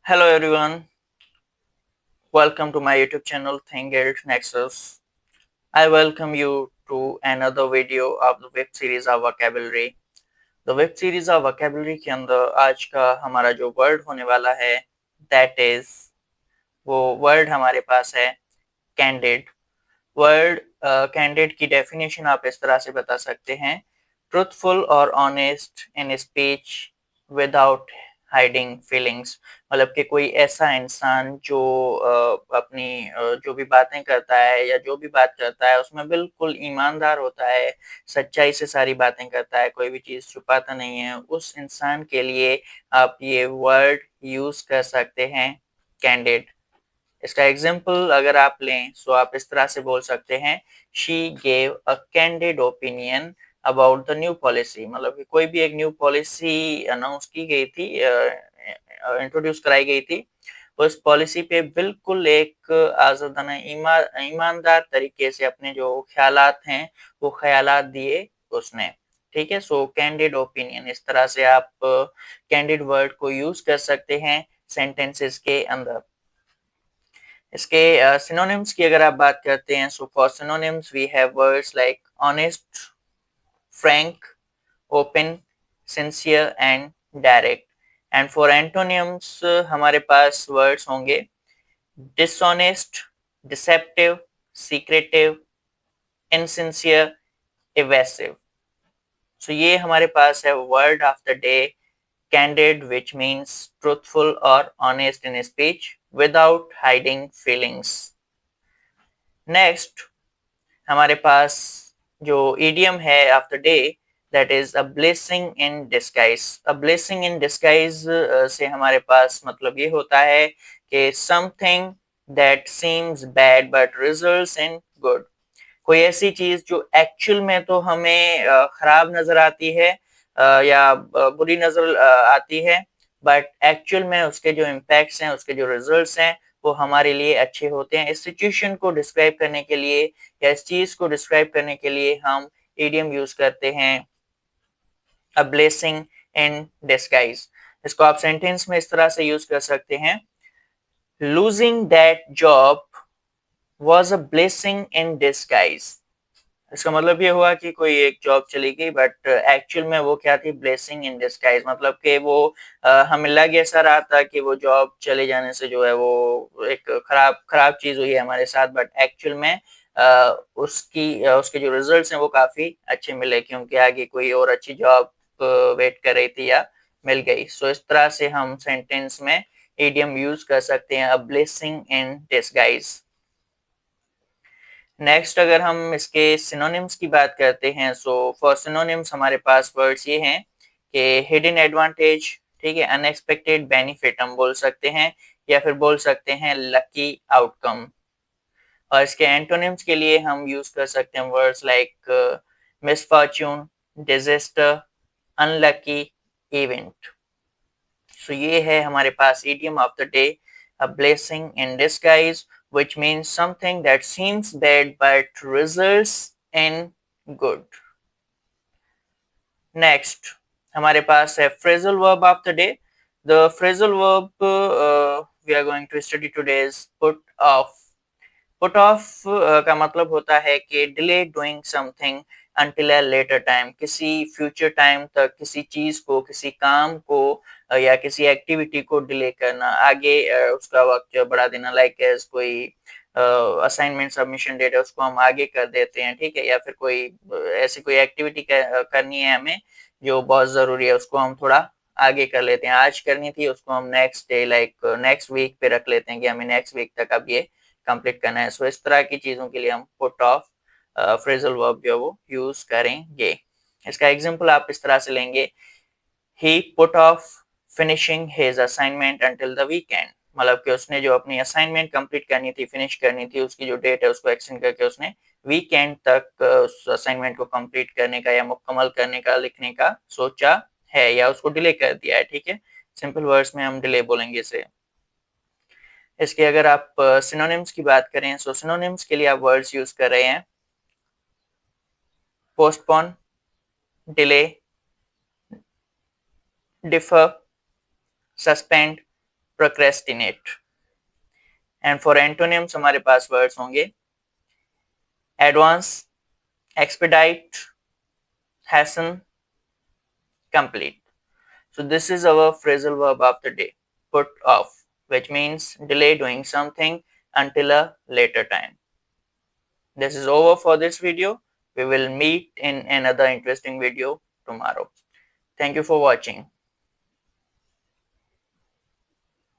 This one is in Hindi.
Hello everyone, welcome to my YouTube channel Thingild Nexus. I welcome you to another video of the web series of vocabulary. The web series of vocabulary के अंदर आज का हमारा जो वर्ड होने वाला है that is वो वर्ड हमारे पास है candid. वर्ड candid की डेफिनेशन आप इस तरह से बता सकते हैं truthful और honest in speech without hiding feelings. मतलब कि कोई ऐसा इंसान जो अपनी जो भी बातें करता है या जो भी बात करता है उसमें बिल्कुल ईमानदार होता है, सच्चाई से सारी बातें करता है, कोई भी चीज़ छुपाता नहीं है, उस इंसान के लिए आप ये वर्ड यूज कर सकते हैं कैंडिड। इसका एग्जाम्पल अगर आप लें तो आप इस तरह से बोल सकते हैं she gave a candid opinion about the new policy. मतलब कि कोई भी एक न्यू पॉलिसी अनाउंस की गई थी, इंट्रोड्यूस कराई गई थी, उस पॉलिसी पे बिल्कुल एक आज़ादाना ईमानदार तरीके से अपने जो ख्यालात हैं वो ख्यालात दिए उसने। ठीक है, सो कैंडिड ओपिनियन, इस तरह से आप कैंडिड वर्ड को यूज कर सकते हैं सेंटेंसेस के अंदर। इसके सिनोनिम्स की अगर आप बात करते हैं, so for synonyms we have words like honest, frank, open, sincere and direct. And for antonyms हमारे पास वर्ड्स होंगे dishonest, deceptive, secretive, insincere, evasive. So ये हमारे पास है word of the day candid, which means truthful or honest in speech without hiding feelings. Next, हमारे पास जो idiom है of the day, that is a blessing in disguise. A blessing in disguise से हमारे पास मतलब ये होता है कि something that seems bad but results in good. कोई ऐसी चीज जो एक्चुअल में तो हमें खराब नजर आती है या बुरी नजर आती है, बट एक्चुअल में उसके जो इम्पैक्ट्स हैं, उसके जो रिजल्ट्स हैं वो हमारे लिए अच्छे होते हैं। इस सिचुएशन को डिस्क्राइब करने के लिए या इस चीज को डिस्क्राइब करने के लिए हम इडियम यूज करते हैं अ ब्लेसिंग इन डिस्गाइज। इसको आप सेंटेंस में इस तरह से यूज कर सकते हैं, losing that job was a blessing in disguise. इसका मतलब ये हुआ कि कोई एक जॉब चली गई बट एक्चुअल में वो क्या थी, ब्लेसिंग इन डिस्गाइज। मतलब कि वो हमें लग ऐसा रहा था कि वो जॉब चले जाने से जो है वो एक खराब खराब चीज हुई है हमारे साथ, बट एक्चुअल में उसके जो रिजल्ट्स हैं वो काफी अच्छे मिले, क्योंकि आगे कोई और अच्छी जॉब वेट कर रही थी या मिल गई। सो इस तरह से हम सेंटेंस में इडियम यूज कर सकते हैं, अ ब्लेसिंग इन डिस्गाइज। नेक्स्ट अगर हम इसके सिनोनिम्स की बात करते हैं, सो फॉर सिनोनिम्स हमारे पास वर्ड्स ये हैं कि हिडन एडवांटेज, ठीक है, अनएक्सपेक्टेड बेनिफिट हम बोल सकते हैं, या फिर बोल सकते हैं लकी आउटकम। और इसके एंटोनिम्स के लिए हम यूज कर सकते हैं words like misfortune, disaster, unlucky, event. So ये है हमारे पास idiom of the day, a blessing in disguise, which means something that seems bad but results in good. Next, हमारे पास है phrasal verb of the day. The phrasal verb we are going to study today is put off. Put off का मतलब होता है कि delay doing something until a later time. किसी future time तक किसी चीज को, किसी काम को या किसी एक्टिविटी को डिले करना, आगे उसका वक्त बढ़ा देना। लाइक कोई असाइनमेंट सबमिशन डेट है उसको हम आगे कर देते हैं, ठीक है, या फिर कोई ऐसी कोई एक्टिविटी करनी है हमें जो बहुत जरूरी है, उसको हम थोड़ा आगे कर लेते हैं। आज करनी थी उसको हम next day, like next week पे रख लेते हैं कि हमें नेक्स्ट वीक तक अब ये कंप्लीट करना है। सो इस तरह की चीजों के लिए हम पुट ऑफ फ्रेजल वर्ब जो वो यूज करेंगे। इसका एग्जांपल आप इस तरह से लेंगे, he put off finishing his assignment until the weekend. मतलब कि उसने जो अपनी असाइनमेंट कंप्लीट करनी थी, फिनिश करनी थी, उसकी जो डेट है उसको एक्सटेंड करके उसने वीकेंड तक उस असाइनमेंट को कंप्लीट करने का या मुकम्मल करने का, लिखने का सोचा है, या उसको डिले कर दिया है। ठीक है, सिंपल वर्ड्स में हम डिले बोलेंगे इसे। इसके अगर आप सिनोनिम्स की बात करें, सो सिनोनिम्स के लिए आप वर्ड्स यूज कर रहे हैं postpone, delay, differ, suspend, procrastinate. And for antonyms हमारे पास वर्ड्स होंगे advance, expedite, hasten, complete. So this is our phrasal verb of the day, put off, which means delay doing something until a later time. This is over for this video. We will meet in another interesting video tomorrow. Thank you for watching.